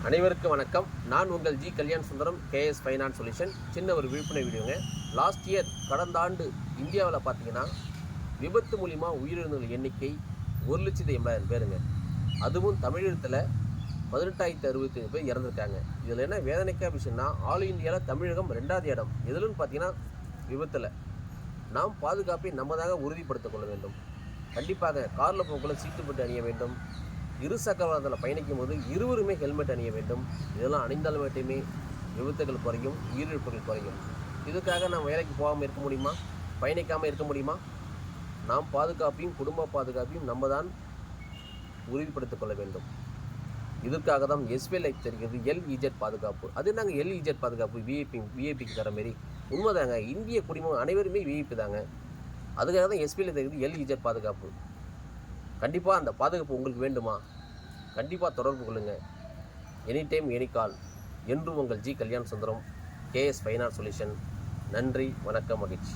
அனைவருக்கும் வணக்கம். நான் உங்கள் G Kalyan Sundaram, KS finance solution. சின்ன ஒரு விழிப்புணர்வு வீடியோங்க. லாஸ்ட் இயர் கடந்த ஆண்டு இந்தியாவில் பார்த்தீங்கன்னா விபத்து மூலிமா உயிரிழந்தவர்கள் எண்ணிக்கை 1,80,000 பேருங்க. அதுவும் தமிழகத்தில் 18,065 பேர் இறந்துருக்காங்க. இதில் என்ன வேதனைக்காக விஷயம்னா, ஆல் இந்தியாவில் தமிழகம் 2வது இடம். எதுலன்னு பார்த்தீங்கன்னா விபத்தில். நாம் பாதுகாப்பை நம்ம தாங்க உறுதிப்படுத்திக் கொள்ள வேண்டும். கண்டிப்பாக காரில் போக்குள்ள சீட்டு பெல்ட் அணிய வேண்டும். இருசக்கர வாகனத்தில் பயணிக்கும் போது இருவருமே ஹெல்மெட் அணிய வேண்டும். இதெல்லாம் அணிந்தால் மட்டுமே விபத்துகள் குறையும், உயிரிழப்புகள் குறையும். இதுக்காக நாம் வேலைக்கு போகாமல் இருக்க முடியுமா? பயணிக்காமல் இருக்க முடியுமா? நாம் பாதுகாப்பையும் குடும்ப பாதுகாப்பையும் நம்ம தான் உறுதிப்படுத்திக் கொள்ள வேண்டும். இதற்காக தான் எஸ்பி லைஃப் தெரிகிறது எல்இஜெட் பாதுகாப்பு. அது நாங்கள் எல்இஜெட் பாதுகாப்பு விஐபிக்கு தர மாரி உண்மைதாங்க. இந்திய குடிமகன் அனைவருமே விஐபி தாங்க. அதுக்காக தான் எஸ்பி லைஃப் தெரிகிறது எல்இஜெட் பாதுகாப்பு. கண்டிப்பாக அந்த பாதுகாப்பு உங்களுக்கு வேண்டுமா? கண்டிப்பாக தொடர்பு கொள்ளுங்கள். Any time any call. என்றும் உங்கள் G Kalyan Sundaram, KS finance solution. நன்றி, வணக்கம், மகிழ்ச்சி.